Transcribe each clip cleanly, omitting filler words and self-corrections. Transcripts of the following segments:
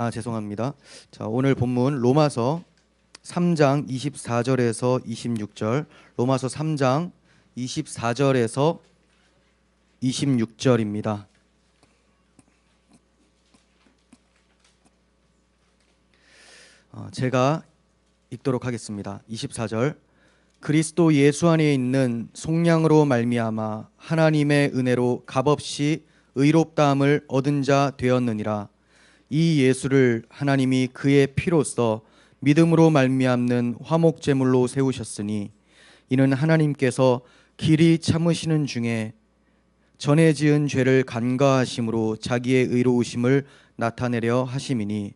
죄송합니다. 자, 오늘 본문 로마서 3장 24절에서 26절, 로마서 3장 24절에서 26절입니다. 제가 읽도록 하겠습니다. 24절. 그리스도 예수 안에 있는 속량으로 말미암아 하나님의 은혜로 값없이 의롭다함을 얻은 자 되었느니라. 이 예수를 하나님이 그의 피로써 믿음으로 말미암는 화목 제물로 세우셨으니 이는 하나님께서 길이 참으시는 중에 전에 지은 죄를 간과하심으로 자기의 의로우심을 나타내려 하심이니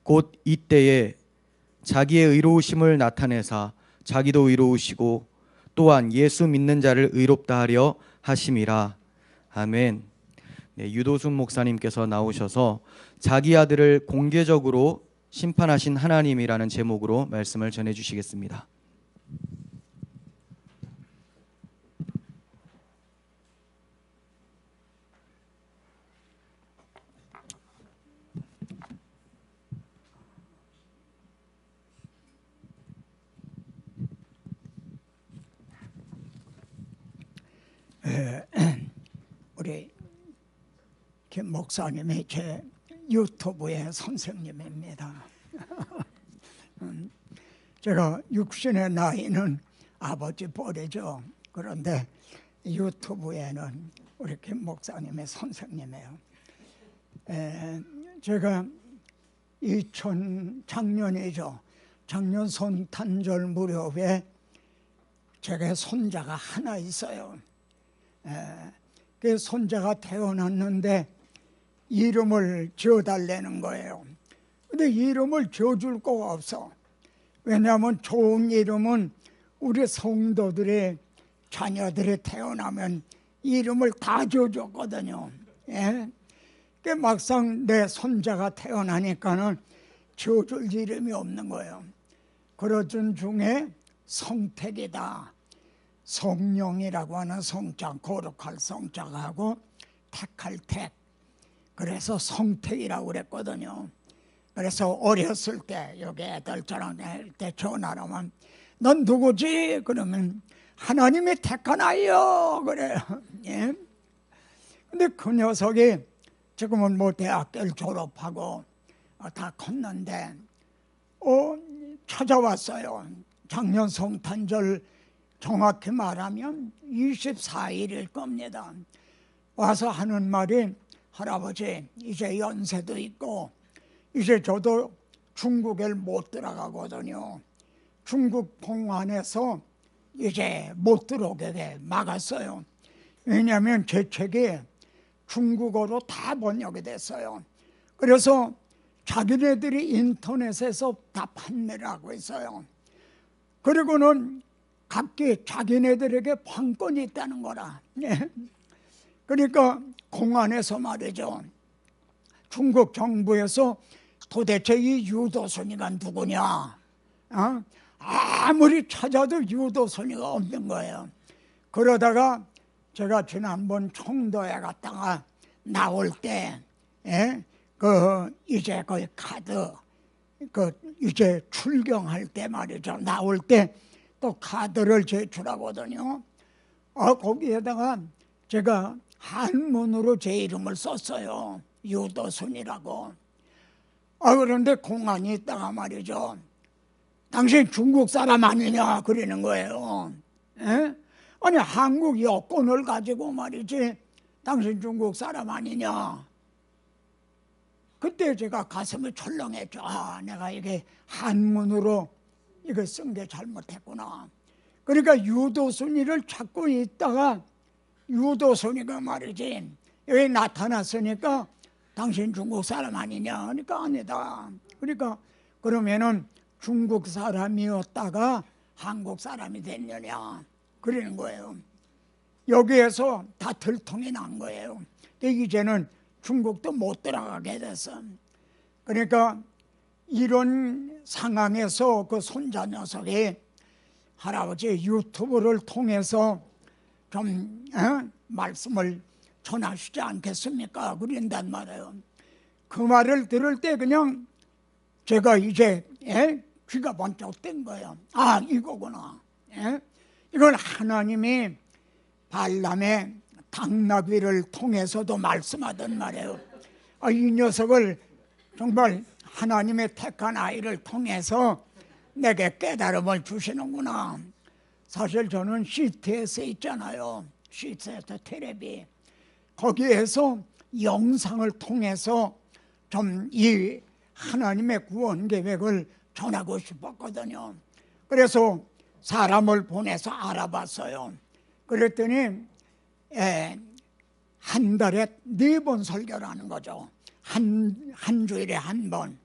곧 이때에 자기의 의로우심을 나타내사 자기도 의로우시고 또한 예수 믿는 자를 의롭다 하려 하심이라. 아멘. 유도순 목사님께서 나오셔서 자기 아들을 공개적으로 심판하신 하나님이라는 제목으로 말씀을 전해 주시겠습니다. 우리 김 목사님이 제 유튜브의 선생님입니다. 제가 육신의 나이는 아버지 뻘이죠. 그런데 유튜브에는 우리 김 목사님의 선생님이에요. 제가 작년이죠. 작년 손탄절 무렵에 제가 손자가 하나 있어요. 그 손자가 태어났는데 이름을 지어달라는 거예요. 근데 이름을 지어줄 거가 없어. 왜냐하면 좋은 이름은 우리 성도들의 자녀들이 태어나면 이름을 다 지어줬거든요. 그 막상 내 손자가 태어나니까는 지어줄 이름이 없는 거예요. 그러던 중에 성택이다. 성령이라고 하는 성자, 거룩할 성자하고 택할 택. 그래서 성택이라고 그랬거든요. 그래서 어렸을 때 여기 애들 전화할 때 전화를 하면 넌 누구지? 그러면 하나님이 택한 아이요 그래요. 예? 근데 그 녀석이 지금은 뭐 대학교를 졸업하고 다 컸는데 찾아왔어요. 작년 성탄절 정확히 말하면 24일일 겁니다. 와서 하는 말이 할아버지 이제 연세도 있고 이제 저도 중국에 못 들어가거든요. 중국 공안에서 이제 못 들어오게 돼 막았어요. 왜냐하면 제 책이 중국어로 다 번역이 됐어요. 그래서 자기네들이 인터넷에서 다 판매를 하고 있어요. 그리고는 각기 자기네들에게 판권이 있다는 거라. 그러니까 공안에서 말이죠. 중국 정부에서 도대체 이 유도순이가 누구냐? 아무리 찾아도 유도순이가 없는 거예요. 그러다가 제가 지난번 청도에 갔다가 나올 때, 이제 그 카드, 이제 출경할 때 말이죠. 나올 때 또 카드를 제출하거든요. 거기에다가 제가 한문으로 제 이름을 썼어요. 유도순이라고. 그런데 공안이 있다가 말이죠. 당신 중국 사람 아니냐 그러는 거예요. 아니 한국 여권을 가지고 말이지 당신 중국 사람 아니냐. 그때 제가 가슴이 철렁했죠. 내가 이게 한문으로 이거 쓴 게 잘못했구나. 그러니까 유도순이를 찾고 있다가 유도순이가 말이지 여기 나타났으니까 당신 중국 사람 아니냐. 그러니까 아니다. 그러니까 그러면은 중국 사람이었다가 한국 사람이 됐느냐 그러는 거예요. 여기에서 다 들통이 난 거예요. 근데 이제는 중국도 못 들어가게 됐어. 그러니까 이런 상황에서 그 손자 녀석이 할아버지 유튜브를 통해서 좀 말씀을 전하시지 않겠습니까? 그런단 말이에요. 그 말을 들을 때 그냥 제가 이제 귀가 번쩍 뜬 거예요. 아, 이거구나. 이건 하나님이 발람의 당나귀를 통해서도 말씀하던 말이에요. 아, 이 녀석을 정말 하나님의 택한 아이를 통해서 내게 깨달음을 주시는구나. 사실 저는 CT에서 있잖아요. CT에서 텔레비. 거기에서 영상을 통해서 좀 이 하나님의 구원 계획을 전하고 싶었거든요. 그래서 사람을 보내서 알아봤어요. 그랬더니 한 달에 4번 설교를 하는 거죠. 한 주일에 한 번.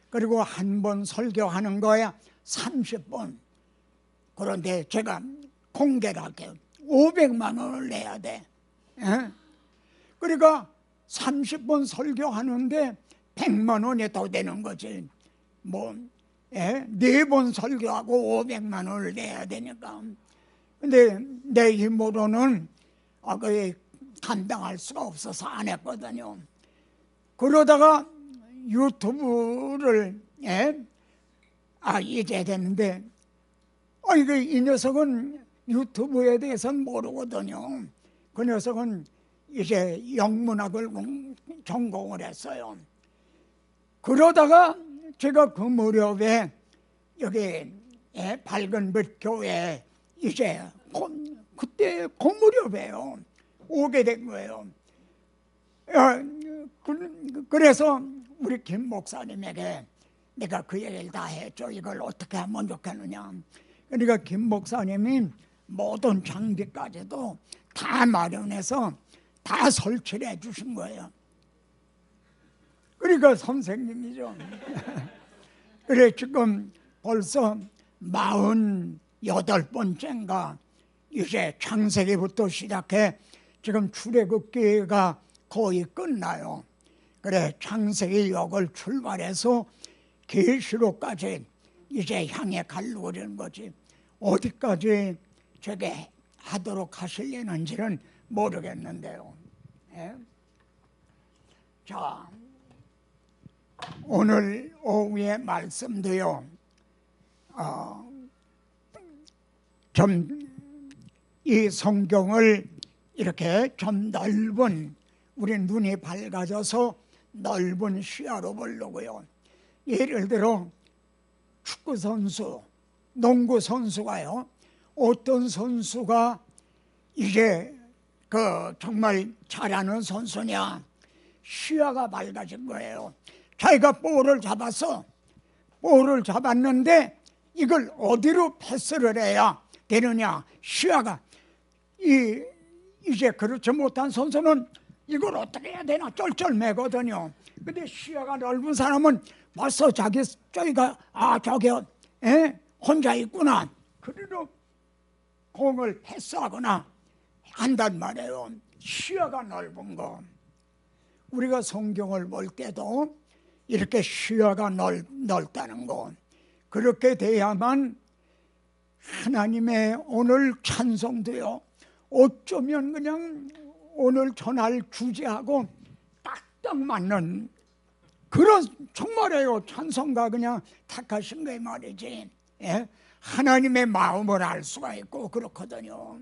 그리고 한 번 설교하는 거에 30번. 그런데 제가 공개를 할게요. 500만 원을 내야 돼. 그러니까 30번 설교하는데 100만 원이 더 되는 거지. 뭐 4번 설교하고 500만 원을 내야 되니까. 근데 내 힘으로는 그게 감당할 수가 없어서 안 했거든요. 그러다가 유튜브를 이제 됐는데 이 녀석은 유튜브에 대해서는 모르거든요. 그 녀석은 이제 영문학을 전공을 했어요. 그러다가 제가 그 무렵에 여기 밝은 빛 교회 이제 그때 그 무렵에요 오게 된 거예요. 그래서 우리 김 목사님에게 내가 그 얘기를 다 했죠. 이걸 어떻게 하면 좋겠느냐. 그러니까 김 목사님이 모든 장비까지도 다 마련해서 다 설치를 해 주신 거예요. 그러니까 선생님이죠. 그래 지금 벌써 48번째인가 이제 창세기부터 시작해 지금 출애굽기가 거의 끝나요. 그래 창세기 역을 출발해서 계시록까지 이제 향해 가려고 하는 거지. 어디까지 저게 하도록 하시려는지는 모르겠는데요. 자, 오늘 오후의 말씀도요. 좀 이 성경을 이렇게 좀 넓은 우리 눈이 밝아져서 넓은 시야로 보려고요. 예를 들어 축구 선수, 농구 선수가요. 어떤 선수가 이제 정말 잘하는 선수냐? 시야가 밝아진 거예요. 자기가 볼을 잡았는데 이걸 어디로 패스를 해야 되느냐? 시야가 이제 그렇지 못한 선수는 이걸 어떻게 해야 되나 쩔쩔매거든요. 근데 시야가 넓은 사람은 벌써 저기가 저기 혼자 있구나. 그래도 공을 패스하거나 한단 말이에요. 시야가 넓은 거. 우리가 성경을 볼 때도 이렇게 시야가 넓다는 거. 그렇게 돼야만 하나님의 오늘 찬송도요. 어쩌면 그냥 오늘 전할 주제하고 딱딱 맞는 그런 정말이에요. 찬송가 그냥 택하신 게 말이지. 하나님의 마음을 알 수가 있고 그렇거든요.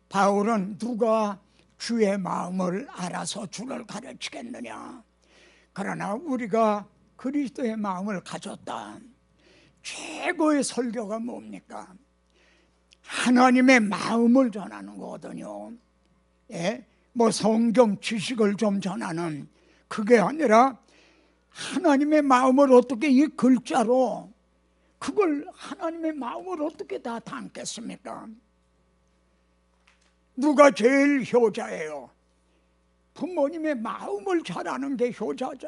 바울은 누가 주의 마음을 알아서 주를 가르치겠느냐. 그러나 우리가 그리스도의 마음을 가졌다. 최고의 설교가 뭡니까? 하나님의 마음을 전하는 거거든요. 뭐 성경 지식을 좀 전하는 그게 아니라 하나님의 마음을 어떻게 이 글자로 그걸 하나님의 마음을 어떻게 다 담겠습니까? 누가 제일 효자예요? 부모님의 마음을 잘하는 게 효자지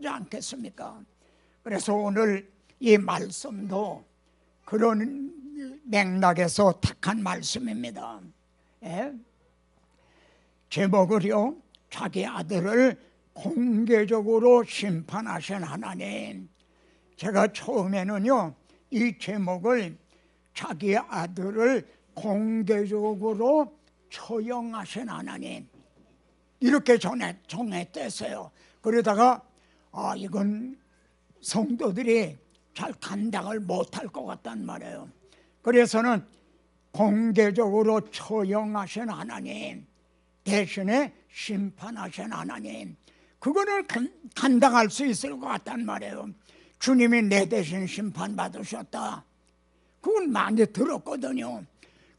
않겠습니까? 그래서 오늘 이 말씀도 그런 맥락에서 택한 말씀입니다. 제목을요, 자기 아들을 공개적으로 심판하신 하나님. 제가 처음에는요, 이 제목을 자기 아들을 공개적으로 처형하신 하나님 이렇게 정했댔어요. 그러다가 이건 성도들이 잘 감당을 못할 것 같단 말이에요. 그래서는 공개적으로 처형하신 하나님, 대신에 심판하신 하나님, 그거를 감당할 수 있을 것 같단 말이에요. 주님이 내 대신 심판받으셨다, 그건 많이 들었거든요.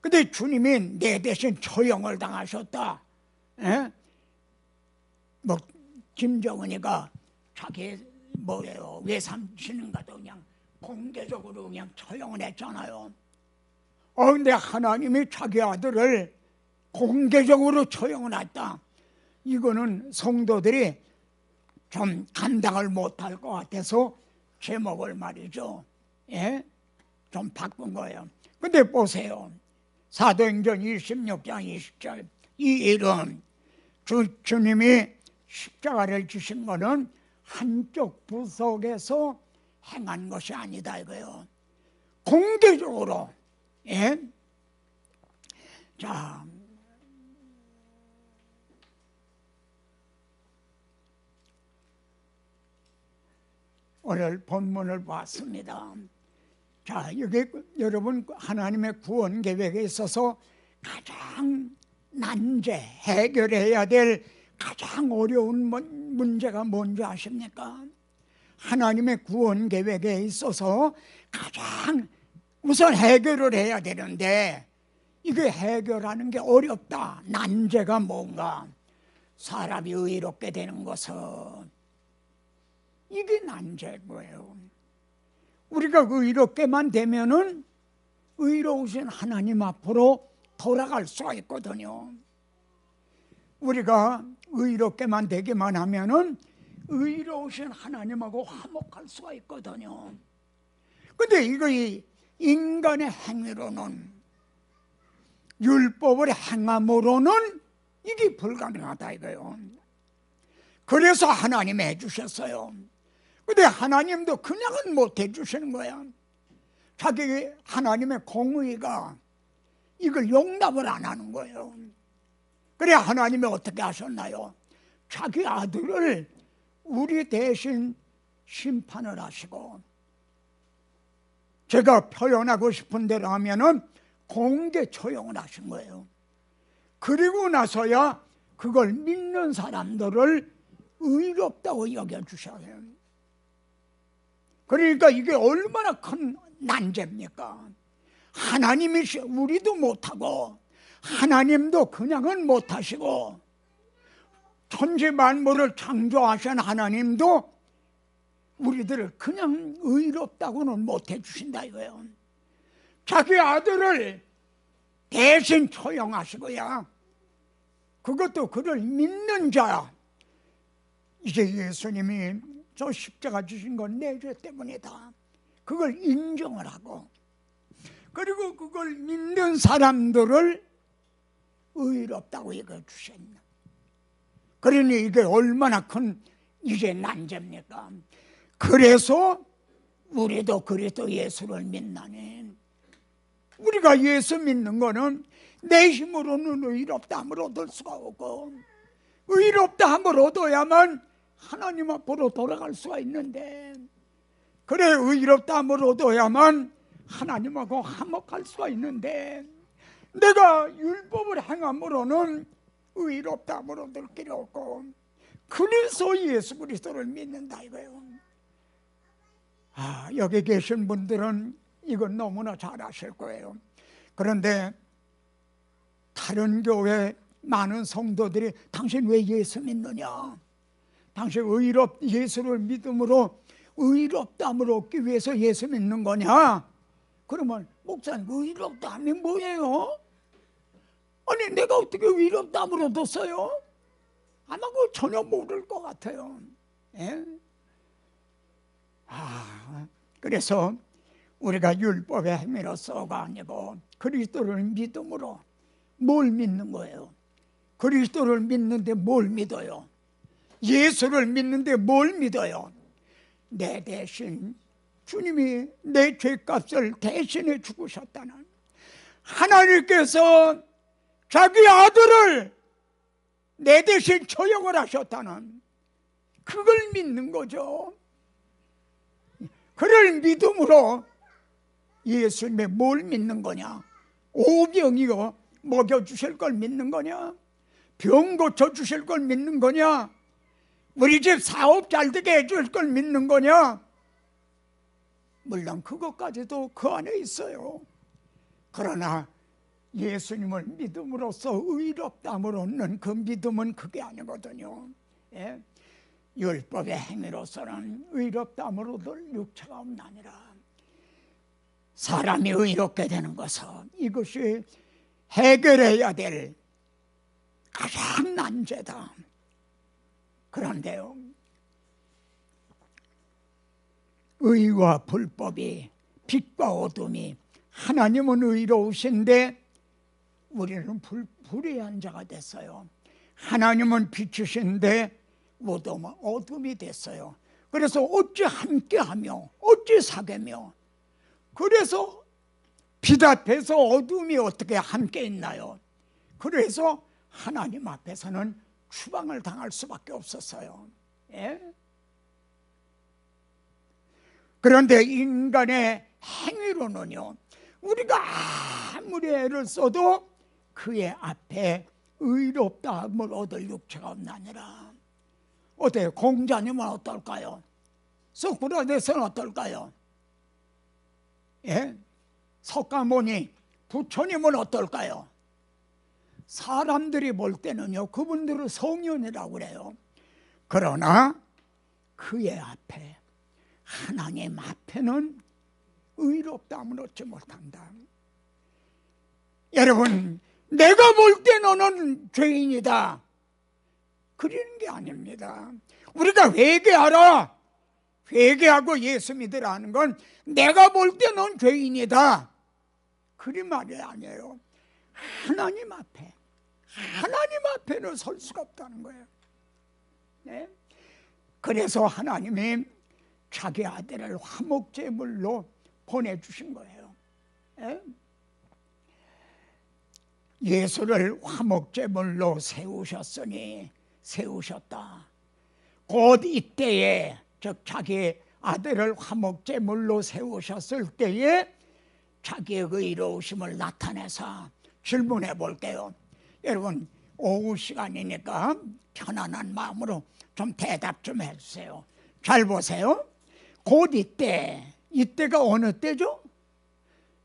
근데 주님이 내 대신 처형을 당하셨다, 예? 뭐 김정은이가 자기 뭐예요, 외삼촌인가도 그냥 공개적으로 그냥 처형을 했잖아요. 근데 하나님이 자기 아들을 공개적으로 처형을 했다, 이거는 성도들이 좀 감당을 못할 것 같아서 제목을 말이죠, 예? 좀 바꾼 거예요. 근데 보세요, 사도행전 26장 20절, 이 일은 주님이 십자가를 지신 거는 한쪽 구석에서 행한 것이 아니다 이거예요. 공개적으로, 예? 자, 오늘 본문을 봤습니다. 자, 여기 여러분, 하나님의 구원 계획에 있어서 가장 난제, 해결해야 될 가장 어려운 문제가 뭔지 아십니까? 하나님의 구원 계획에 있어서 가장 우선 해결을 해야 되는데, 이게 해결하는 게 어렵다. 난제가 뭔가? 사람이 의롭게 되는 것은, 이게 난제인 거예요. 우리가 의롭게만 되면은 의로우신 하나님 앞으로 돌아갈 수가 있거든요. 우리가 의롭게만 되기만 하면은 의로우신 하나님하고 화목할 수가 있거든요. 근데 이거 인간의 행위로는, 율법을 행함으로는 이게 불가능하다 이거예요. 그래서 하나님이 해주셨어요. 근데 하나님도 그냥은 못 해주시는 거야. 자기 하나님의 공의가 이걸 용납을 안 하는 거예요. 그래 하나님이 어떻게 하셨나요? 자기 아들을 우리 대신 심판을 하시고, 제가 표현하고 싶은 대로 하면은 공개 처형을 하신 거예요. 그리고 나서야 그걸 믿는 사람들을 의롭다고 여겨주셔요. 그러니까 이게 얼마나 큰 난제입니까? 하나님이, 우리도 못하고 하나님도 그냥은 못하시고, 천지 만물을 창조하신 하나님도 우리들을 그냥 의롭다고는 못해 주신다 이거예요. 자기 아들을 대신 처형하시고야, 그것도 그를 믿는 자, 이제 예수님이 저 십자가 주신 건 내 죄 때문이다, 그걸 인정을 하고, 그리고 그걸 믿는 사람들을 의롭다고 여겨 주셨나. 그러니 이게 얼마나 큰 이게 난제입니까? 그래서 우리도 그리스도 예수를 믿나니, 우리가 예수 믿는 거는 내 힘으로는 의롭다함을 얻을 수가 없고, 의롭다함을 얻어야만 하나님 앞으로 돌아갈 수가 있는데, 그래 의롭다함을 얻어야만 하나님하고 화목할 수가 있는데, 내가 율법을 행함으로는 의롭다함을 얻을 길이 없고, 그래서 예수 그리스도를 믿는다 이거예요. 여기 계신 분들은 이건 너무나 잘 아실 거예요. 그런데 다른 교회 많은 성도들이 당신 왜 예수 믿느냐, 당신 예수를 믿음으로 의롭다함을 얻기 위해서 예수 믿는 거냐? 그러면 목사님, 의롭다함이 뭐예요? 아니 내가 어떻게 의롭다함을 얻었어요? 아마 그거 전혀 모를 것 같아요. 예? 그래서 우리가 율법의 행위로서가 아니고 그리스도를 믿음으로, 뭘 믿는 거예요? 그리스도를 믿는데 뭘 믿어요? 예수를 믿는데 뭘 믿어요? 내 대신 주님이 내 죄값을 대신해 죽으셨다는, 하나님께서 자기 아들을 내 대신 처형을 하셨다는, 그걸 믿는 거죠. 그를 믿음으로 예수님의 뭘 믿는 거냐? 오병이어 먹여주실 걸 믿는 거냐? 병 고쳐주실 걸 믿는 거냐? 우리 집 사업 잘 되게 해줄 걸 믿는 거냐? 물론 그것까지도 그 안에 있어요. 그러나 예수님을 믿음으로써 의롭다함을 얻는 그 믿음은 그게 아니거든요. 예? 율법의 행위로서는 의롭다함을 얻을 육체가 없나니라. 사람이 의롭게 되는 것은 이것이 해결해야 될 가장 난제다. 그런데요, 의와 불법이, 빛과 어둠이, 하나님은 의로우신데 우리는 불의한 자가 됐어요. 하나님은 빛이신데 어둠이 됐어요. 그래서 어찌 함께하며 어찌 사귀며, 그래서 빛 앞에서 어둠이 어떻게 함께 있나요? 그래서 하나님 앞에서는 추방을 당할 수밖에 없었어요. 예? 그런데 인간의 행위로는요, 우리가 아무리 애를 써도 그의 앞에 의롭다함을 얻을 육체가 없나니라. 어때요? 공자님은 어떨까요? 소크라테스는 어떨까요? 예? 석가모니, 부처님은 어떨까요? 사람들이 볼 때는요, 그분들은 성현이라고 그래요. 그러나 그의 앞에, 하나님 앞에는 의롭다함을 얻지 못한다. 여러분, 내가 볼 때 너는 죄인이다, 그러는 게 아닙니다. 우리가 회개하라, 회개하고 예수 믿으라 하는 건 내가 볼 때 넌 죄인이다, 그리 말이 아니에요. 하나님 앞에는 설 수가 없다는 거예요. 네? 그래서 하나님이 자기 아들을 화목제물로 보내주신 거예요. 네? 예수를 화목제물로 세우셨다. 곧 이때에, 즉 자기 아들을 화목제물로 세우셨을 때에 자기의 의로우심을 나타내서 질문해 볼게요. 여러분, 오후 시간이니까 편안한 마음으로 좀 대답 좀 해주세요. 잘 보세요. 곧 이때가 어느 때죠?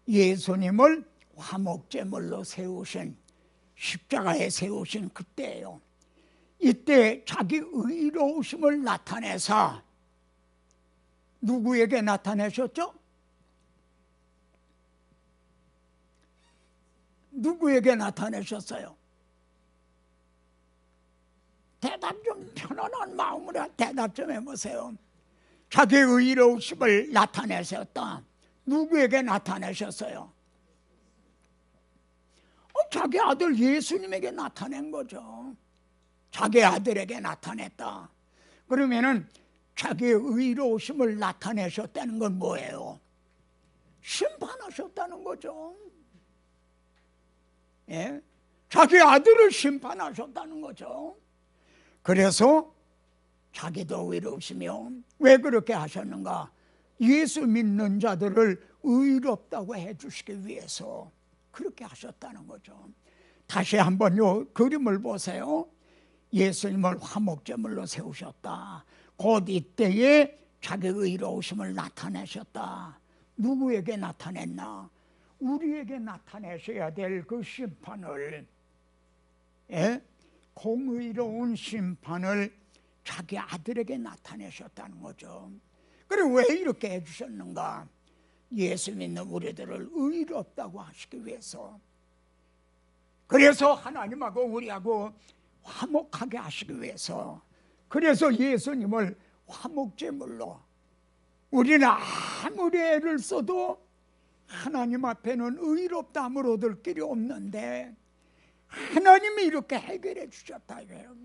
예수님을 화목제물로 세우신, 십자가에 세우신 그때예요. 이때 자기 의로우심을 나타내서 누구에게 나타내셨죠? 누구에게 나타내셨어요? 대답 좀, 편안한 마음으로 대답 좀 해보세요. 자기 의로우심을 나타내셨다. 누구에게 나타내셨어요? 자기 아들 예수님에게 나타낸 거죠. 자기 아들에게 나타냈다. 그러면은 자기의 의로우심을 나타내셨다는 건 뭐예요? 심판하셨다는 거죠. 예? 자기 아들을 심판하셨다는 거죠. 그래서 자기도 의로우시며, 왜 그렇게 하셨는가? 예수 믿는 자들을 의롭다고 해주시기 위해서 그렇게 하셨다는 거죠. 다시 한번 요 그림을 보세요. 예수님을 화목제물로 세우셨다. 곧 이때에 자기 의로우심을 나타내셨다. 누구에게 나타냈나? 우리에게 나타내셔야 될 그 심판을, 예? 공의로운 심판을 자기 아들에게 나타내셨다는 거죠. 그리고 왜 이렇게 해주셨는가? 예수 믿는 우리들을 의롭다고 하시기 위해서, 그래서 하나님하고 우리하고 화목하게 하시기 위해서, 그래서 예수님을 화목제물로, 우리는 아무리 애를 써도 하나님 앞에는 의롭다함을 얻을 길이 없는데 하나님이 이렇게 해결해 주셨다 이거예요.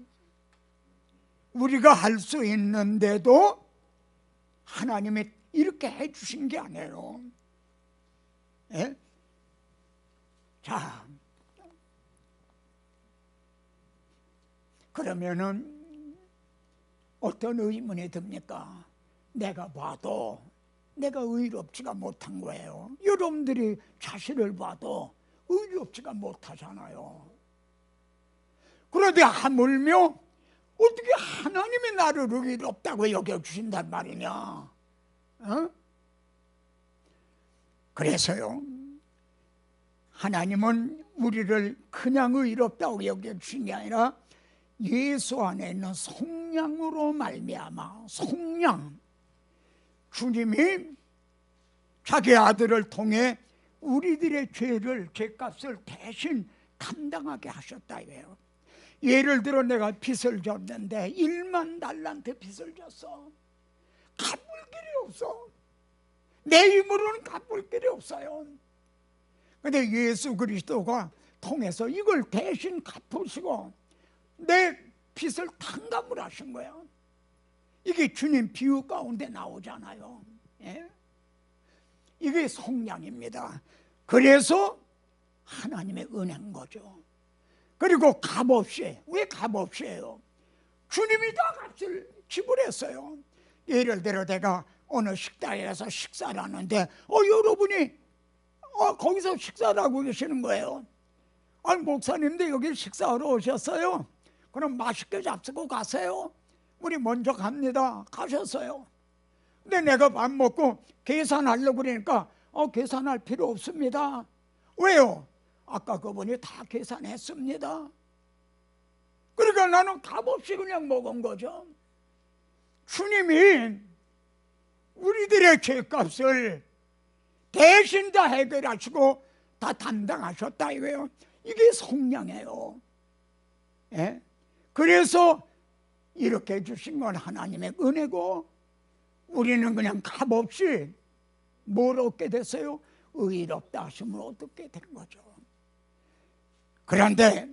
우리가 할 수 있는데도 하나님이 이렇게 해주신 게 아니에요. 예? 자, 그러면은 어떤 의문이 듭니까? 내가 봐도 내가 의롭지가 못한 거예요. 여러분들이 자신을 봐도 의롭지가 못하잖아요. 그런데 하물며 어떻게 하나님이 나를 의롭다고 여겨주신단 말이냐? 어? 그래서요, 하나님은 우리를 그냥 의롭다고 여겨주신 게 아니라 예수 안에 있는 속량으로 말미암아, 속량, 주님이 자기 아들을 통해 우리들의 죄를, 죄값을 대신 감당하게 하셨다 이거예요. 예를 들어 내가 빚을 졌는데 1만 달란트 빚을 졌어. 갚을 길이 없어. 내 힘으로는 갚을 길이 없어요. 근데 예수 그리스도가 통해서 이걸 대신 갚으시고 내 빚을 탕감을 하신 거예요. 이게 주님 비유 가운데 나오잖아요. 예? 이게 속량입니다. 그래서 하나님의 은혜인 거죠. 그리고 값없이, 왜 값없이에요? 주님이 다 값을 지불했어요. 예를 들어 내가 어느 식당에 가서 식사를 하는데 여러분이 거기서 식사를 하고 계시는 거예요. 아니 목사님도 여기 식사하러 오셨어요? 그럼 맛있게 잡수고 가세요. 우리 먼저 갑니다. 가셨어요. 근데 내가 밥 먹고 계산하려고 그러니까 계산할 필요 없습니다. 왜요? 아까 그분이 다 계산했습니다. 그러니까 나는 값없이 그냥 먹은 거죠. 주님이 우리들의 죄값을 대신 다 해결하시고 다 담당하셨다 이거예요. 이게 속량이에요. 예? 그래서 이렇게 해주신 건 하나님의 은혜고 우리는 그냥 값없이 뭘 얻게 됐어요? 의롭다 하심을 얻게 된 거죠. 그런데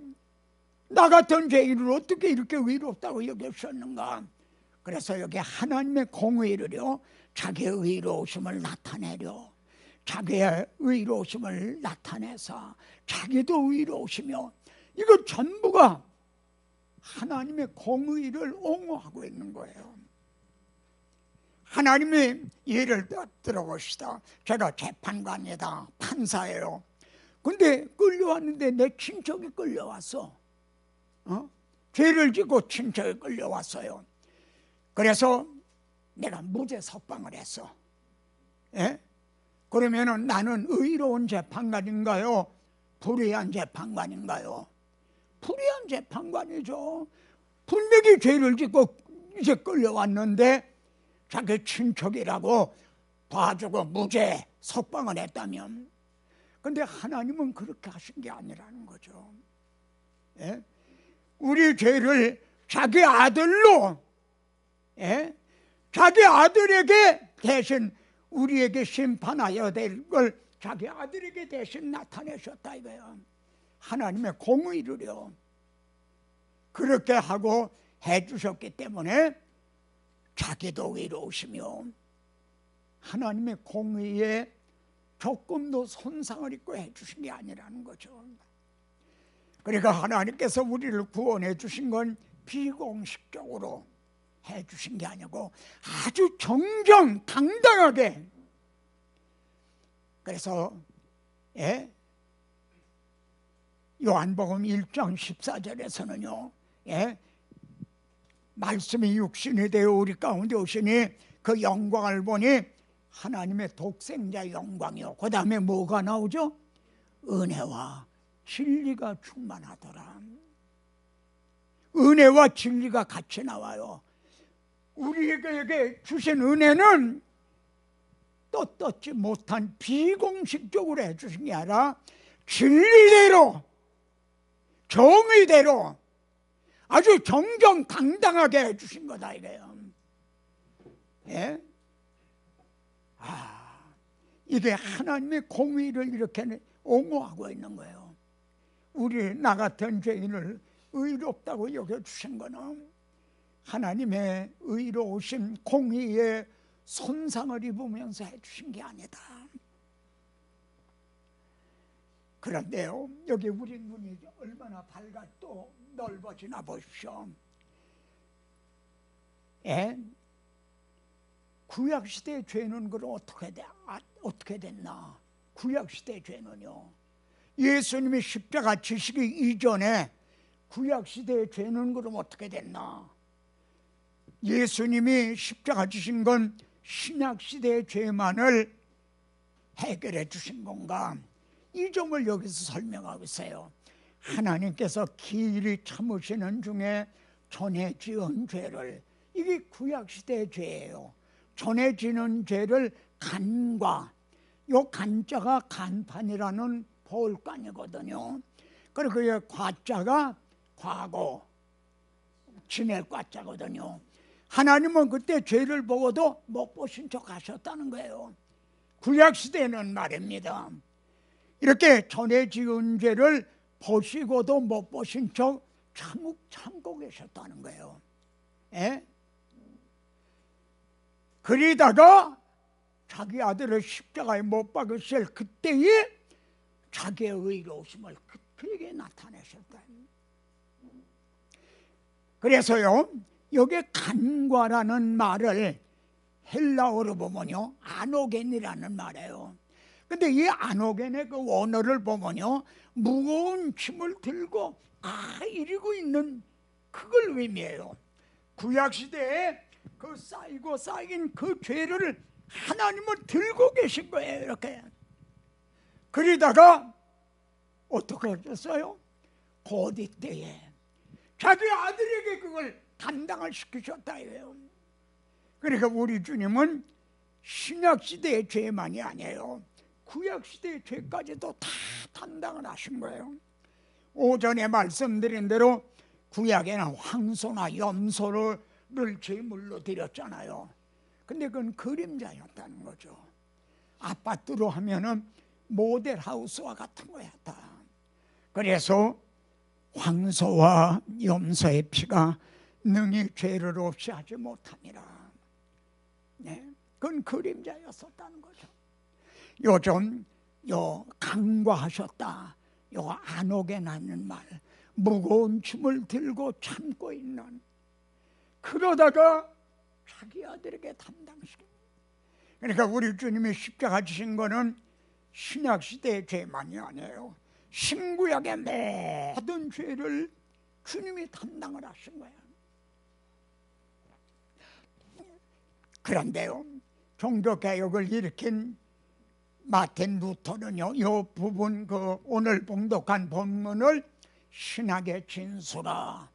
나 같은 죄인을 어떻게 이렇게 의롭다고 여기셨는가? 그래서 여기 하나님의 공의를요, 자기의 의로우심을 나타내려, 자기의 의로우심을 나타내서 자기도 의로우시며, 이거 전부가 하나님의 공의를 옹호하고 있는 거예요. 하나님의 예를 들어봅시다. 제가 재판관이다, 판사예요. 근데 끌려왔는데 내 친척이 끌려왔어. 죄를 짓고 친척이 끌려왔어요. 그래서 내가 무죄 석방을 했어. 예? 그러면은 나는 의로운 재판관인가요? 불의한 재판관인가요? 불의한 재판관이죠. 분명히 죄를 짓고 이제 끌려왔는데 자기 친척이라고 봐주고 무죄 석방을 했다면, 근데 하나님은 그렇게 하신 게 아니라는 거죠. 예? 우리 죄를 자기 아들로, 예? 자기 아들에게 대신 우리에게 심판하여 될 걸 자기 아들에게 대신 나타내셨다 이거예요. 하나님의 공의를요 그렇게 하고 해주셨기 때문에 자기도 의로우시며 하나님의 공의에 조금도 손상을 입고 해주신 게 아니라는 거죠. 그러니까 하나님께서 우리를 구원해 주신 건 비공식적으로 해주신 게 아니고 아주 정정당당하게. 그래서 요한복음 1장 14절에서는요 말씀이 육신이 되어 우리 가운데 오시니 그 영광을 보니 하나님의 독생자의 영광이요, 그 다음에 뭐가 나오죠? 은혜와 진리가 충만하더라. 은혜와 진리가 같이 나와요. 우리에게 주신 은혜는 떳떳지 못한 비공식적으로 해주신 게 아니라 진리대로, 정의대로 아주 정정당당하게 해주신 거다 이거예요. 예? 이게 하나님의 공의를 이렇게 옹호하고 있는 거예요. 우리 나 같은 죄인을 의롭다고 여겨주신 거는 하나님의 의로우신 공의에 손상을 입으면서 해주신 게 아니다. 그런데요, 여기 우리 눈이 얼마나 밝아 또 넓어지나 보십시오. 구약 시대의 죄는 그럼 어떻게 됐나? 구약 시대의 죄는요, 예수님이 십자가 지시기 이전에 구약 시대의 죄는 그럼 어떻게 됐나? 예수님이 십자가 지신 건 신약 시대의 죄만을 해결해 주신 건가? 이 점을 여기서 설명하고 있어요. 하나님께서 길이 참으시는 중에 전에 지은 죄를, 이게 구약 시대의 죄예요. 전에 지은 죄를 간과, 요 간자가 간판이라는 보울간이거든요. 그리고 이 과자가 과거, 지낼 과자거든요. 하나님은 그때 죄를 보고도 못 보신 척 하셨다는 거예요. 구약 시대는 말입니다. 이렇게 전에 지은 죄를 보시고도 못 보신 척 참고 계셨다는 거예요. 예? 그러다가 자기 아들을 십자가에 못 박으실 그때에 자기의 의로우심을 그에게 나타내셨다. 그래서요, 여기 간과라는 말을 헬라어로 보면요, 아노겐이라는 말이에요. 근데 이 아노겐의 그 원어를 보면요, 무거운 짐을 들고 이러고 있는 그걸 의미해요. 구약 시대에 그 쌓인 그 죄를 하나님은 들고 계신 거예요. 이렇게. 그러다가 어떻게 하셨어요? 곧 이때에 자기 아들에게 그걸 감당을 시키셨다 이거예요. 그러니까 우리 주님은 신약 시대의 죄만이 아니에요. 구약 시대의 죄까지도 다 담당을 하신 거예요. 오전에 말씀드린 대로 구약에는 황소나 염소를 제물로 드렸잖아요. 근데 그건 그림자였다는 거죠. 아파트로 하면은 모델하우스와 같은 거였다. 그래서 황소와 염소의 피가 능히 죄를 없이 하지 못함이라. 네, 그건 그림자였었다는 거죠. 요즘 간과하셨다, 안오게나는 말, 무거운 짐을 들고 참고 있는, 그러다가 자기 아들에게 담당시킵니다. 그러니까 우리 주님이 십자가 지신 거는 신약 시대의 죄만이 아니에요. 신구약의 모든 죄를 주님이 담당을 하신 거예요. 그런데요, 종교개혁을 일으킨 마틴 루터는요, 이 부분 오늘 봉독한 본문을 신학의 진수라,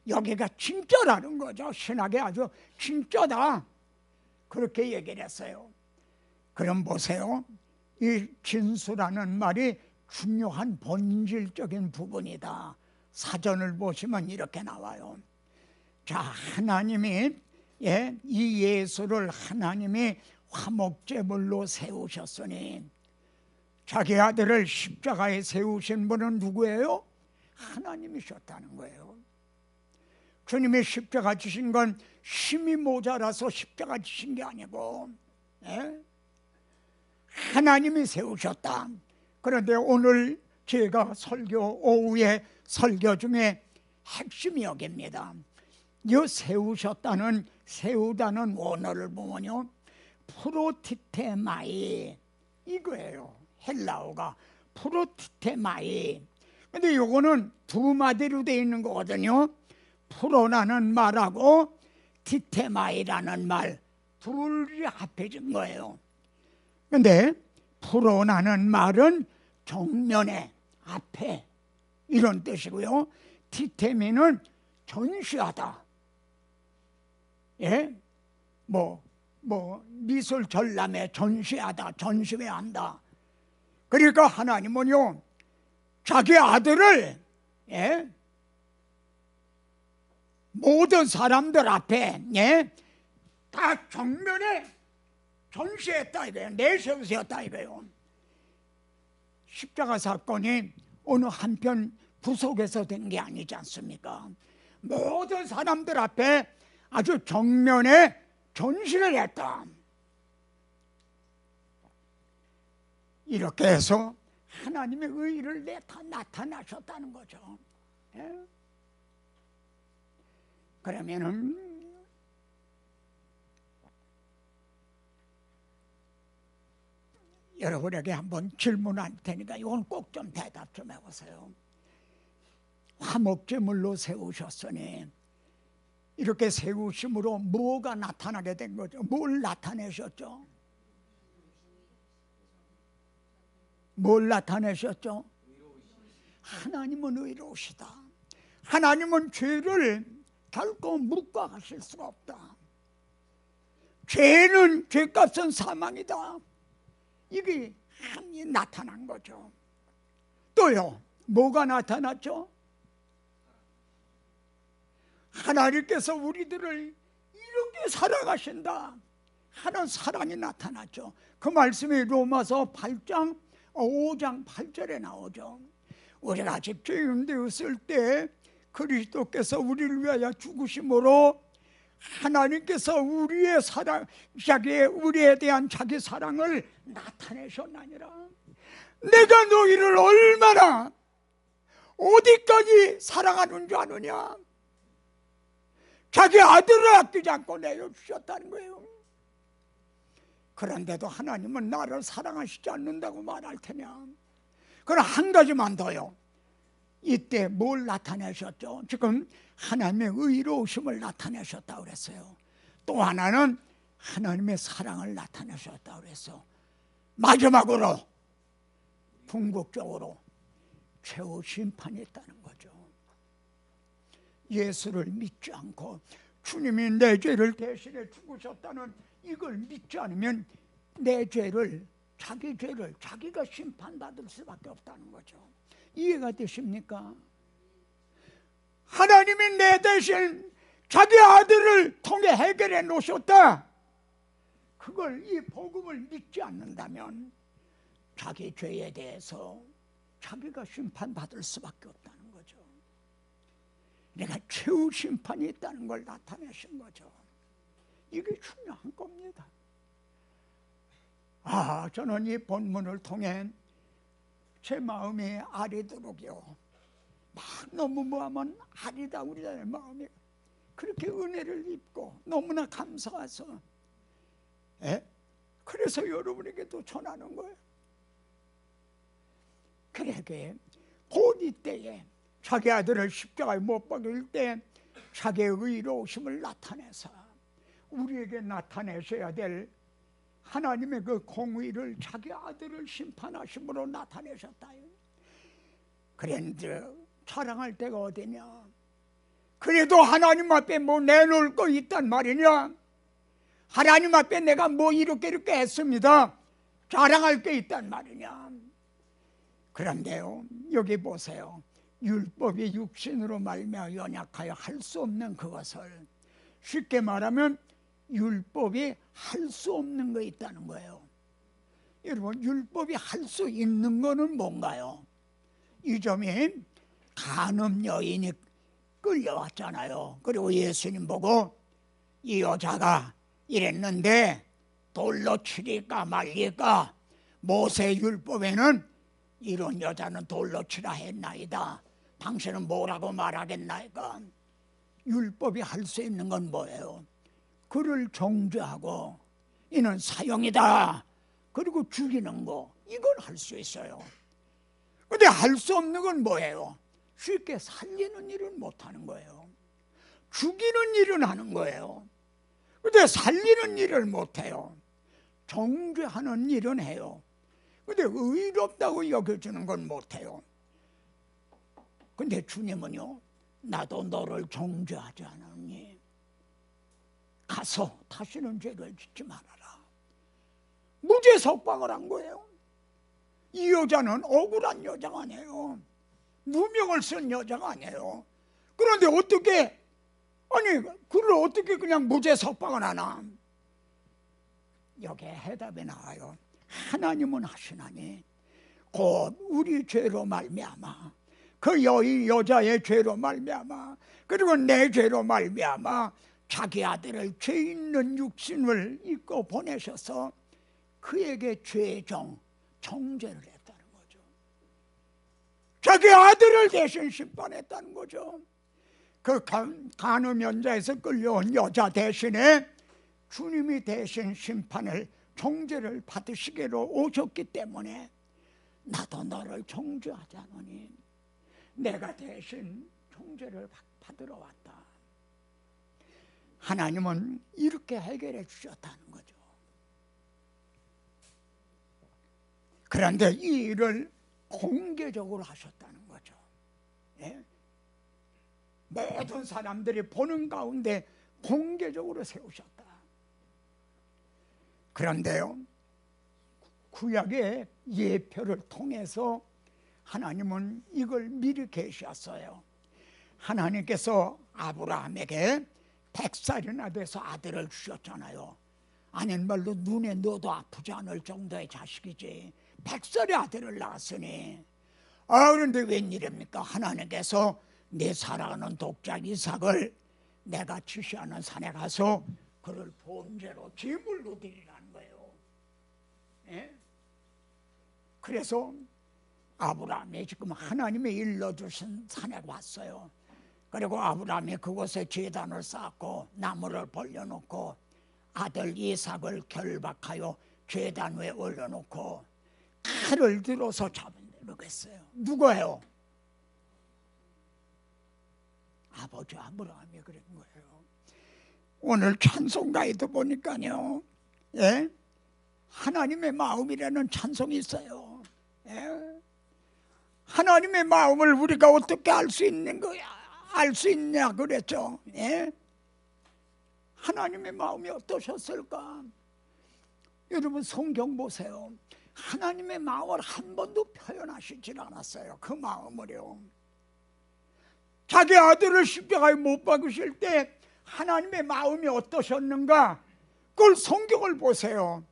여기가 진짜라는 거죠. 신학이 아주 진짜다, 그렇게 얘기를 했어요. 그럼 보세요, 이 진수라는 말이 중요한 본질적인 부분이다. 사전을 보시면 이렇게 나와요. 자, 하나님이 이 예수를 하나님이 화목제물로 세우셨으니, 자기 아들을 십자가에 세우신 분은 누구예요? 하나님이셨다는 거예요. 주님이 십자가 지신 건 힘이 모자라서 십자가 지신 게 아니고 하나님이 세우셨다. 그런데 오늘 제가 오후에 설교 중에 핵심이 여기입니다. 이 세우다는 원어를 보면요, 프로티테마이, 이거예요. 헬라어가 프로티테마이. 근데 이거는 두 마디로 되어 있는 거거든요. 프로라는 말하고 티테마이라는 말, 둘이 합해진 거예요. 근데 프로라는 말은 정면에, 앞에, 이런 뜻이고요. 티테미는 전시하다. 미술 전람회 전시하다, 전시회한다. 그러니까 하나님은요, 자기 아들을 모든 사람들 앞에 다 정면에 전시했다 이거예요. 내세우셨다 이거예요. 십자가 사건이 어느 한편 구석에서 된 게 아니지 않습니까? 모든 사람들 앞에 아주 정면에 전시를 했다. 이렇게 해서 하나님의 의를 나타나셨다는 거죠. 그러면은 여러분에게 한번 질문할 테니까 이건 꼭 좀 대답 좀 해보세요. 화목제물로 세우셨으니 이렇게 세우심으로 뭐가 나타나게 된 거죠? 뭘 나타내셨죠? 뭘 나타내셨죠? 하나님은 의로우시다. 하나님은 죄를 결코 묵과하실 수가 없다. 죄는 죄값은 사망이다. 이게 한이 나타난 거죠. 또요, 뭐가 나타났죠? 하나님께서 우리들을 이렇게 사랑하신다 하는 사랑이 나타났죠. 그 말씀이 로마서 8장 5장 8절에 나오죠. 우리가 아직 죄인 되었을 때 그리스도께서 우리를 위하여 죽으심으로 하나님께서 우리의 사랑, 우리에 대한 자기 사랑을 나타내셨나니라. 내가 너희를 얼마나 어디까지 사랑하는 줄 아느냐. 자기 아들을 아끼지 않고 내어주셨다는 거예요. 그런데도 하나님은 나를 사랑하시지 않는다고 말할 테냐. 그럼 한 가지만 더요. 이때 뭘 나타내셨죠? 지금 하나님의 의로우심을 나타내셨다고 그랬어요. 또 하나는 하나님의 사랑을 나타내셨다고 그랬어. 마지막으로 궁극적으로 최후 심판이 있다는 거죠. 예수를 믿지 않고 주님이 내 죄를 대신해 죽으셨다는 이걸 믿지 않으면 내 죄를, 자기 죄를 자기가 심판받을 수밖에 없다는 거죠. 이해가 되십니까? 하나님이 내 대신 자기 아들을 통해 해결해 놓으셨다. 그걸, 이 복음을 믿지 않는다면 자기 죄에 대해서 자기가 심판받을 수밖에 없다는 거죠. 내가 최후 심판이 있다는 걸 나타내신 거죠. 이게 중요한 겁니다. 저는 이 본문을 통해 제 마음이 아리도록이요. 막 너무 뭐하면 아리다 우리의 마음이 그렇게 은혜를 입고 너무나 감사해서 그래서 여러분에게도 전하는 거예요. 그러게 곧 이때에 자기 아들을 십자가에 못 박일 때 자기의 의로우심을 나타내서 우리에게 나타내셔야 될 하나님의 그 공의를 자기 아들을 심판하심으로 나타내셨다. 그런데 자랑할 데가 어디냐. 그래도 하나님 앞에 뭐 내놓을 거 있단 말이냐. 하나님 앞에 내가 뭐 이렇게 했습니다. 자랑할 게 있단 말이냐. 그런데요, 여기 보세요. 율법이 육신으로 말미암아 연약하여 할 수 없는 그것을, 쉽게 말하면 율법이 할 수 없는 거 있다는 거예요. 여러분, 율법이 할 수 있는 거는 뭔가요? 이 점이 간음 여인이 끌려왔잖아요. 그리고 예수님 보고 이 여자가 이랬는데 돌로 치릴까 말릴까. 모세 율법에는 이런 여자는 돌로 치라 했나이다. 당신은 뭐라고 말하겠나이까. 율법이 할 수 있는 건 뭐예요? 그를 정죄하고 이는 사형이다. 그리고 죽이는 거, 이걸 할 수 있어요. 근데 할 수 없는 건 뭐예요? 쉽게 살리는 일은 못하는 거예요. 죽이는 일은 하는 거예요. 근데 살리는 일을 못해요. 정죄하는 일은 해요. 근데 의롭다고 여겨주는 건 못해요. 근데 주님은요, 나도 너를 정죄하지 않았니? 가서 다시는 죄를 짓지 말아라. 무죄 석방을 한 거예요. 이 여자는 억울한 여자가 아니에요. 누명을 쓴 여자가 아니에요. 그런데 어떻게, 그를 어떻게 그냥 무죄 석방을 하나? 여기에 해답이 나와요. 하나님은 하시나니 곧 우리 죄로 말미암아, 그 여자의 죄로 말미암아, 그리고 내 죄로 말미암아 자기 아들을 죄 있는 육신을 입고 보내셔서 그에게 정죄를 했다는 거죠. 자기 아들을 대신 심판했다는 거죠. 그 간음 연자에서 끌려온 여자 대신에 주님이 대신 심판을 정죄를 받으시기로 오셨기 때문에 나도 너를 정죄하자노니 내가 대신 정죄를 받으러 왔다. 하나님은 이렇게 해결해 주셨다는 거죠. 그런데 이 일을 공개적으로 하셨다는 거죠. 예? 모든 사람들이 보는 가운데 공개적으로 세우셨다. 그런데요, 구약의 예표를 통해서 하나님은 이걸 미리 계시했어요. 하나님께서 아브라함에게 100살이나 돼서 아들을 주셨잖아요. 아닌 말로 눈에 넣어도 아프지 않을 정도의 자식이지 100살의 아들을 낳았으니, 그런데 웬일입니까? 하나님께서 내 사랑하는 독자 이삭을 내가 지시하는 산에 가서 그를 번제로 제물로 드리라는 거예요. 예? 그래서 아브라함이 지금 하나님이 일러주신 산에 왔어요. 그리고 아브라함이 그곳에 제단을 쌓고 나무를 벌려놓고 아들 이삭을 결박하여 제단 위에 올려놓고 칼을 들어서 잡아내겠어요. 누구예요? 아버지 아브라함이 그런 거예요. 오늘 찬송가에도 보니까요, 예? 하나님의 마음이라는 찬송이 있어요. 예? 하나님의 마음을 우리가 어떻게 알 수 있는 거야? 알 수 있냐 그랬죠. 예? 하나님의 마음이 어떠셨을까? 여러분 성경 보세요. 하나님의 마음을 한 번도 표현하시질 않았어요. 그 마음을요. 자기 아들을 십자가에 못 박으실 때 하나님의 마음이 어떠셨는가? 그걸 성경을 보세요.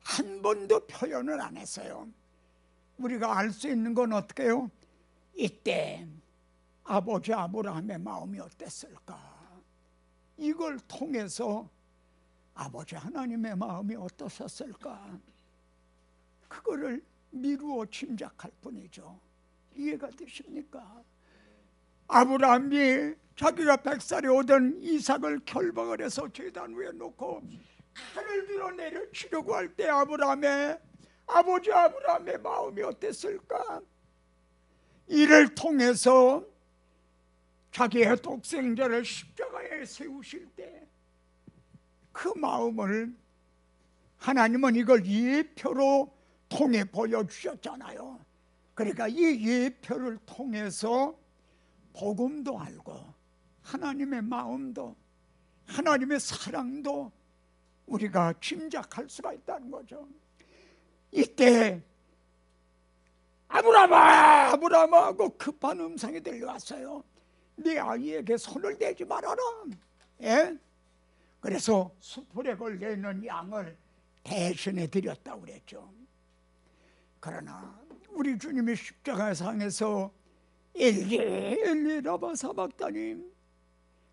한 번도 표현을 안 했어요. 우리가 알 수 있는 건 어떻게 해요? 이때 아버지 아브라함의 마음이 어땠을까? 이걸 통해서 아버지 하나님의 마음이 어떠셨을까? 그거를 미루어 짐작할 뿐이죠. 이해가 되십니까? 아브라함이 자기가 100살이 오던 이삭을 결박을 해서 제단 위에 놓고 칼을 들어 내려치려고 할 때 아버지 아브라함의 마음이 어땠을까? 이를 통해서 자기의 독생자를 십자가에 세우실 때 그 마음을 하나님은 이걸 예표로 통해 보여주셨잖아요. 그러니까 이 예표를 통해서 복음도 알고 하나님의 마음도 하나님의 사랑도 우리가 짐작할 수가 있다는 거죠. 이때 아브라함아 아브라함아 하고 급한 음성이 들려왔어요. 네 아이에게 손을 대지 말아라. 예? 그래서 수풀에 걸려있는 양을 대신해 드렸다고 그랬죠. 그러나 우리 주님이 십자가상에서 엘리 엘리 라마 사박다니,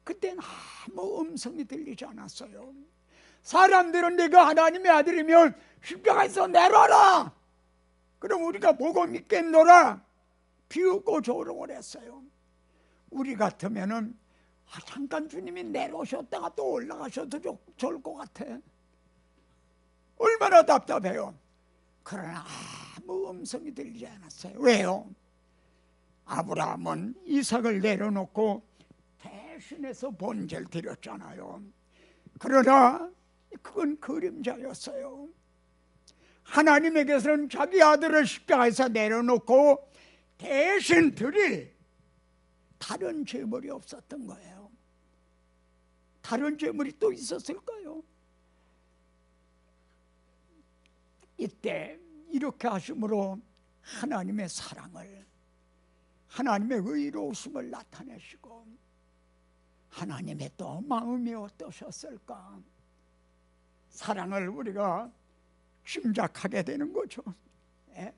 그땐 아무 음성이 들리지 않았어요. 사람들은 네가 하나님의 아들이면 십자가에서 내려라, 그럼 우리가 복음 믿겠노라 비웃고 조롱을 했어요. 우리 같으면은 잠깐 주님이 내려오셨다가 또 올라가셔도 좋을 것 같아. 얼마나 답답해요. 그러나 아무 음성이 들리지 않았어요. 왜요? 아브라함은 이삭을 내려놓고 대신해서 번제를 드렸잖아요. 그러나 그건 그림자였어요. 하나님에게서는 자기 아들을 십자가에서 내려놓고 대신 드릴 다른 제물이 없었던 거예요. 다른 제물이 또 있었을까요? 이때 이렇게 하심으로 하나님의 사랑을, 하나님의 의로우심을 나타내시고 하나님의 또 마음이 어떠셨을까? 사랑을 우리가 짐작하게 되는 거죠. 예?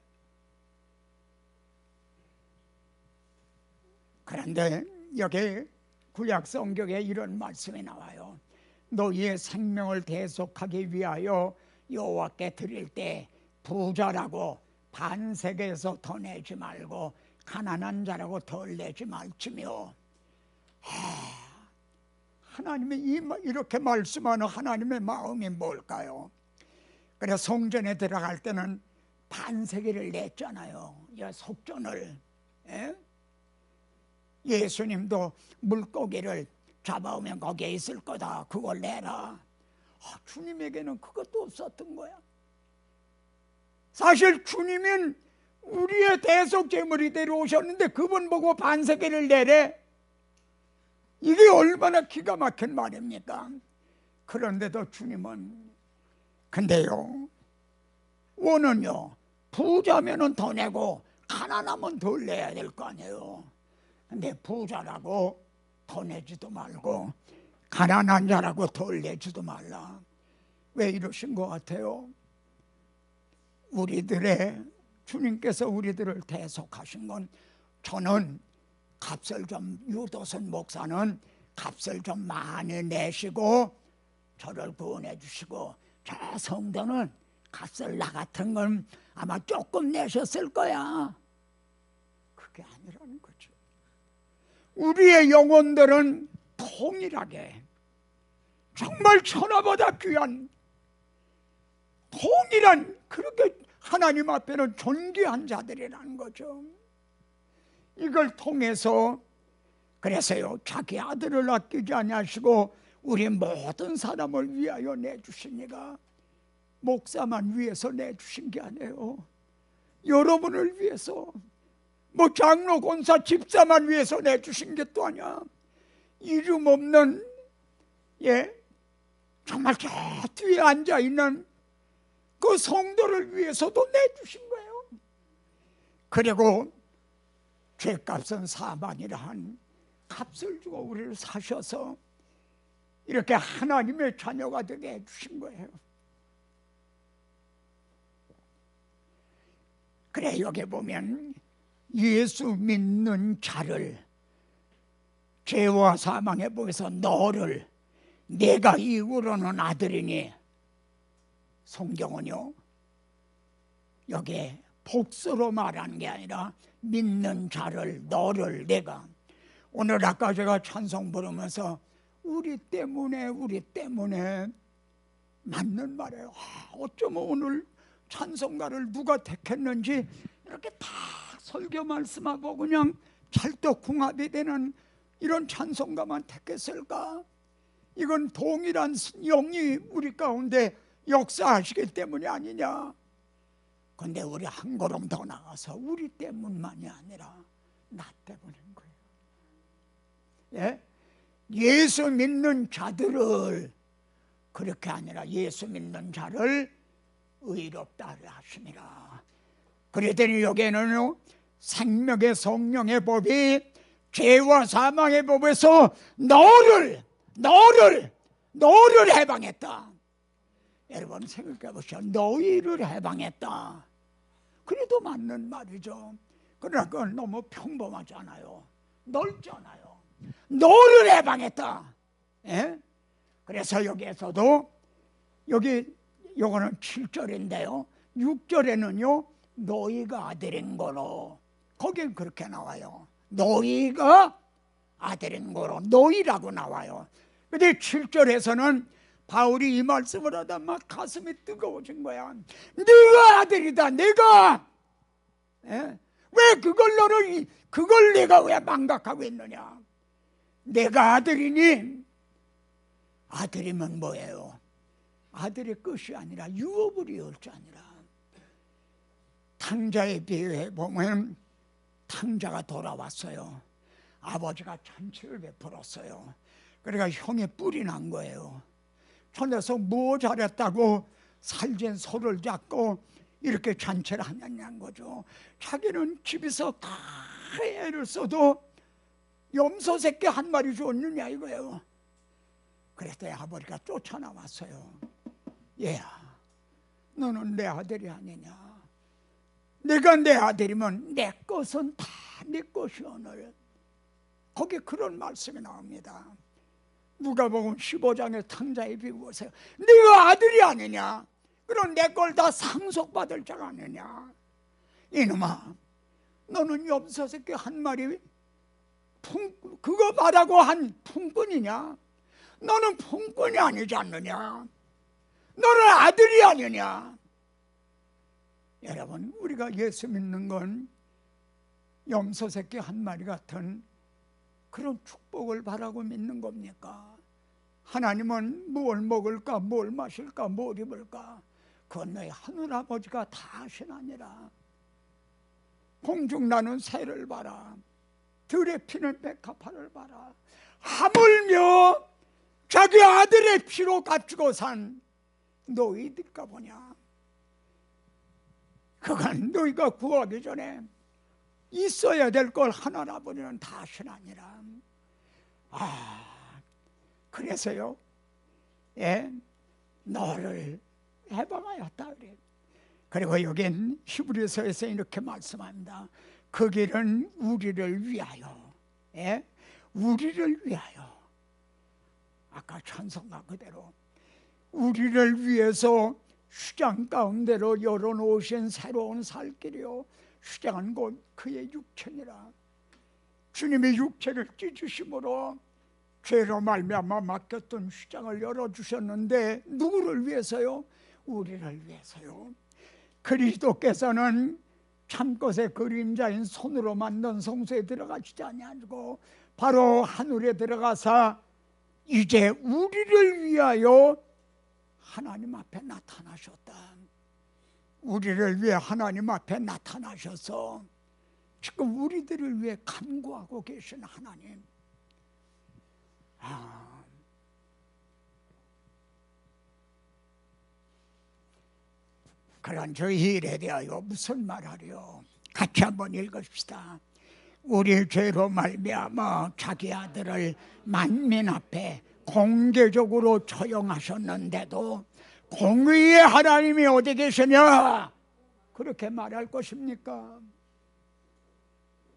그런데 여기 구약 성경에 이런 말씀이 나와요. 너희의 생명을 대속하기 위하여 여호와께 드릴 때 부자라고 반세계에서 더 내지 말고 가난한 자라고 덜 내지 말지며. 하나님이 이렇게 말씀하는 하나님의 마음이 뭘까요? 그래 성전에 들어갈 때는 반세기를 냈잖아요. 속전을. 예? 예수님도 물고기를 잡아오면 거기에 있을 거다. 그걸 내라. 주님에게는 그것도 없었던 거야. 사실 주님은 우리의 대속 제물이 되러 오셨는데 그분 보고 반세기를 내래. 이게 얼마나 기가 막힌 말입니까? 그런데도 주님은 근데요, 원은요, 부자면은 더 내고 가난하면 덜 내야 될 거 아니에요. 근데 부자라고 더 내지도 말고 가난한 자라고 덜 내지도 말라. 왜 이러신 것 같아요? 주님께서 우리들을 대속하신 건, 저는 값을 좀, 유도선 목사는 값을 좀 많이 내시고 저를 구원해 주시고, 저 성도는 값을 나 같은 건 아마 조금 내셨을 거야. 그게 아니라는 거죠. 우리의 영혼들은 동일하게 정말 천하보다 귀한, 동일한, 그렇게 하나님 앞에는 존귀한 자들이라는 거죠. 이걸 통해서 그래서요, 자기 아들을 아끼지 아니하시고 우리 모든 사람을 위하여 내주시니가, 목사만 위해서 내주신 게 아니에요. 여러분을 위해서, 장로, 권사, 집사만 위해서 내주신 게 또 아니야. 이름 없는, 정말 저 뒤에 앉아있는 그 성도를 위해서도 내주신 거예요. 그리고 죄값은 사망이라 한 값을 주고 우리를 사셔서 이렇게 하나님의 자녀가 되게 해주신 거예요. 그래, 여기 보면 예수 믿는 자를, 죄와 사망의 법에서 너를 내가 이후로는 아들이니, 성경은요 여기에 복수로 말하는 게 아니라 믿는 자를, 너를 내가. 오늘 아까 제가 찬송 부르면서 우리 때문에 맞는 말이에요. 어쩌면 오늘 찬송가를 누가 택했는지 이렇게 다 설교 말씀하고 그냥 찰떡궁합이 되는 이런 찬송가만 택했을까? 이건 동일한 영이 우리 가운데 역사하시기 때문이 아니냐. 근데 우리 한 걸음 더 나가서 우리 때문만이 아니라 나 때문인 거예요. 예? 예수 믿는 자들을, 그렇게 아니라 예수 믿는 자를 의롭다 하시니라. 그랬더니 여기에는 생명의 성령의 법이 죄와 사망의 법에서 너를 해방했다. 여러분 생각해 보시오. 너희를 해방했다. 그래도 맞는 말이죠. 그러나 그건 너무 평범하잖아요. 넓잖아요. 너를 해방했다. 예? 그래서 여기에서도 요거는 7절인데요 6절에는요 너희가 아들인 거로, 거긴 그렇게 나와요. 너희가 아들인 거로, 너희라고 나와요. 근데 7절에서는 바울이 이 말씀을 하다 막 가슴이 뜨거워진 거야. 네가 아들이다. 내가 왜 그걸 내가 왜 망각하고 있느냐. 내가 아들이니, 아들이면 뭐예요? 아들의 끝이 아니라 유업을 이을 자니라. 탕자에 비유해 보면 탕자가 돌아왔어요. 아버지가 잔치를 베풀었어요. 그러니까 형이 뿔이 난 거예요. 저 녀석 뭐 잘했다고 살찐 소를 잡고 이렇게 잔치를 하냐는 거죠. 자기는 집에서 다 애를 써도 염소 새끼 한 마리 줬느냐 이거예요. 그랬더니 아버지가 쫓아나왔어요. 얘야, 너는 내 아들이 아니냐. 내가 내 아들이면 내 것은 다 내 것이 오늘. 거기 그런 말씀이 나옵니다. 누가복음 15장의 탕자에 비유보세요. 네가 아들이 아니냐. 그럼 내 걸 다 상속받을 자가 아니냐. 이놈아, 너는 염소 새끼 한 마리 그거 말하고 한 품꾼이냐. 너는 품꾼이 아니지 않느냐. 너는 아들이 아니냐? 여러분, 우리가 예수 믿는 건 염소 새끼 한 마리 같은 그런 축복을 바라고 믿는 겁니까? 하나님은 뭘 먹을까, 뭘 마실까, 뭘 입을까, 그건 너희 하늘아버지가 다 하시나니라. 공중 나는 새를 봐라, 들에 피는 백합화를 봐라. 하물며 자기 아들의 피로 값주고 산 너희들까 보냐. 그건 너희가 구하기 전에 있어야 될 걸 하나님은 다 하시나니라. 그래서요, 너를 해방하였다 그래. 그리고 여긴 히브리서에서 이렇게 말씀합니다. 그 길은 우리를 위하여, 우리를 위하여. 아까 찬송가 그대로 우리를 위해서 휴장 가운데로 열어놓으신 새로운 살길이요, 휴장은 곧 그의 육체니라. 주님이 육체를 찢으심으로 죄로 말미암아 막혔던 휴장을 열어주셨는데 누구를 위해서요? 우리를 위해서요. 그리스도께서는 참것의 그림자인 손으로 만든 성소에 들어가시지 아니하고 바로 하늘에 들어가사 이제 우리를 위하여 하나님 앞에 나타나셨다. 우리를 위해 하나님 앞에 나타나셔서 지금 우리들을 위해 간구하고 계신 하나님. 그런 저희 일에 대하여 무슨 말하려? 같이 한번 읽읍시다. 우리 죄로 말미암아 자기 아들을 만민 앞에 공개적으로 처형하셨는데도 공의의 하나님이 어디 계시냐? 그렇게 말할 것입니까?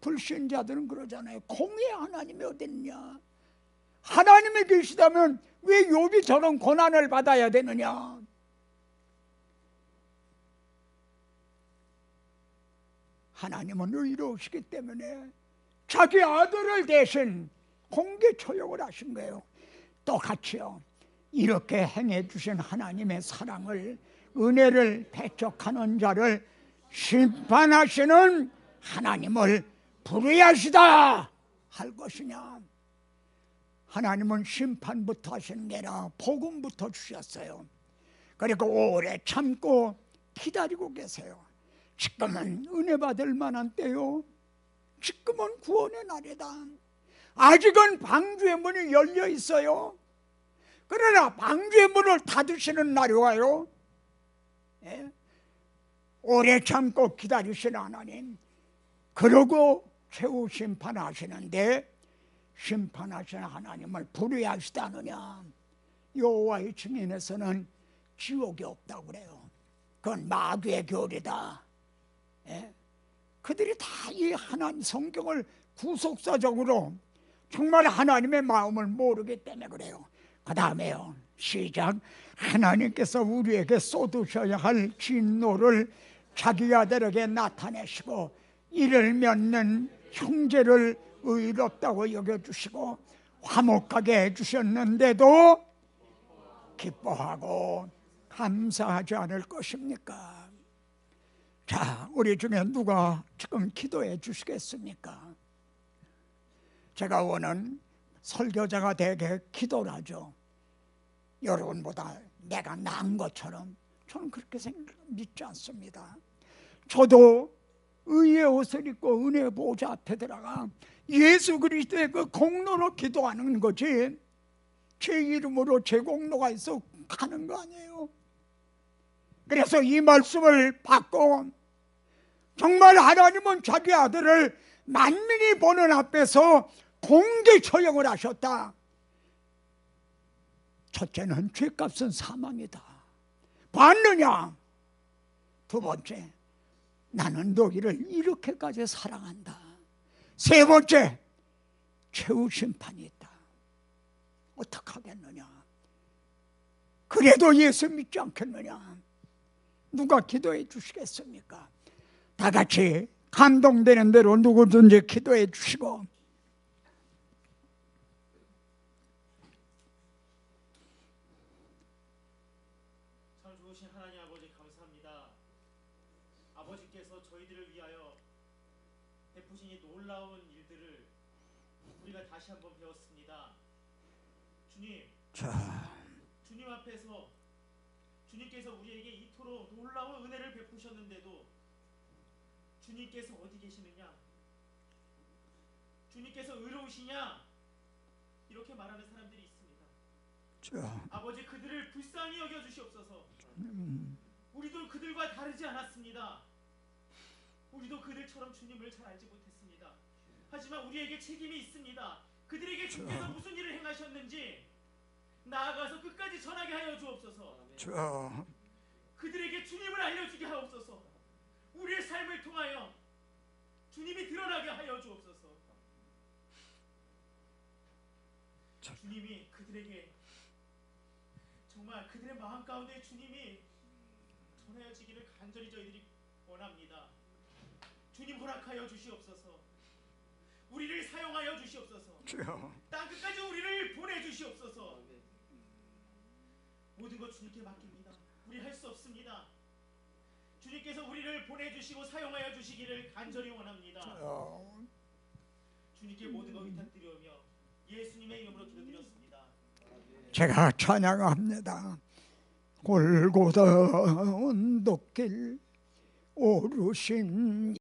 불신자들은 그러잖아요. 공의의 하나님이 어디 있냐? 하나님이 계시다면 왜 욥이 저런 고난을 받아야 되느냐? 하나님은 의로우시기 때문에 자기 아들을 대신 공개 처형을 하신 거예요. 똑같이요, 이렇게 행해 주신 하나님의 사랑을, 은혜를 배척하는 자를 심판하시는 하나님을 불의하시다 할 것이냐? 하나님은 심판부터 하시는 게 아니라 복음부터 주셨어요. 그리고 오래 참고 기다리고 계세요. 지금은 은혜 받을 만한 때요, 지금은 구원의 날이다. 아직은 방주의 문이 열려 있어요. 그러나 방주의 문을 닫으시는 날이 와요. 오래 참고 기다리시는 하나님, 그러고 최후 심판하시는데 심판하시는 하나님을 불의하시다느냐? 여호와의 증인에서는 지옥이 없다고 그래요. 그건 마귀의 교리다. 그들이 다 이 하나님 성경을 구속사적으로 정말 하나님의 마음을 모르기 때문에 그래요. 그 다음에요, 시작. 하나님께서 우리에게 쏟으셔야 할 진노를 자기 아들에게 나타내시고 이를 맺는 형제를 의롭다고 여겨주시고 화목하게 해주셨는데도 기뻐하고 감사하지 않을 것입니까? 자, 우리 중에 누가 지금 기도해 주시겠습니까? 제가 원하는 설교자가 되게 기도를 하죠. 여러분보다 내가 나은 것처럼 저는 그렇게 믿지 않습니다. 저도 의의 옷을 입고 은혜의 보좌 앞에 들어가 예수 그리스도의 그 공로로 기도하는 거지, 제 이름으로 제 공로가 있어 가는 거 아니에요. 그래서 이 말씀을 받고 정말 하나님은 자기 아들을 만민이 보는 앞에서 공개 처형을 하셨다. 첫째는 죄값은 사망이다. 봤느냐? 두 번째, 나는 너희를 이렇게까지 사랑한다. 세 번째, 최후 심판이 있다. 어떡하겠느냐? 그래도 예수 믿지 않겠느냐? 누가 기도해 주시겠습니까? 다 같이 감동되는 대로 누구든지 기도해 주시고, 감사합니다. 아버지께서 저희들을 위하여 베푸신 이 놀라운 일들을 우리가 다시 한번 배웠습니다. 주님, 자, 주님 앞에서 주님께서 우리에게 이토록 놀라운 은혜를 베푸셨는데도 주님께서 어디 계시느냐? 주님께서 의로우시냐? 이렇게 말하는 사람들이 있습니다. 자, 아버지, 그들을 불쌍히 여겨 주시옵소서. 우리도 그들과 다르지 않았습니다. 우리도 그들처럼 주님을 잘 알지 못했습니다. 하지만 우리에게 책임이 있습니다. 그들에게 주께서 무슨 일을 행하셨는지 나아가서 끝까지 전하게 하여 주옵소서. 자, 그들에게 주님을 알려주게 하옵소서. 우리의 삶을 통하여 주님이 드러나게 하여 주옵소서. 주님이 그들에게 정말 그들의 마음 가운데 주님이 전하여지기를 간절히 저희들이 원합니다. 주님 허락하여 주시옵소서. 우리를 사용하여 주시옵소서. 자, 땅 끝까지 우리를 보내주시옵소서. 모든 것 주님께 맡깁니다. 우리 할 수 없습니다. 주님께서 우리를 보내주시고 사용하여 주시기를 간절히 원합니다. 주님께 모든 것 위탁드리오며 예수님의 이름으로 기도드렸습니다. 제가 찬양합니다. 골고다 언덕길 오르신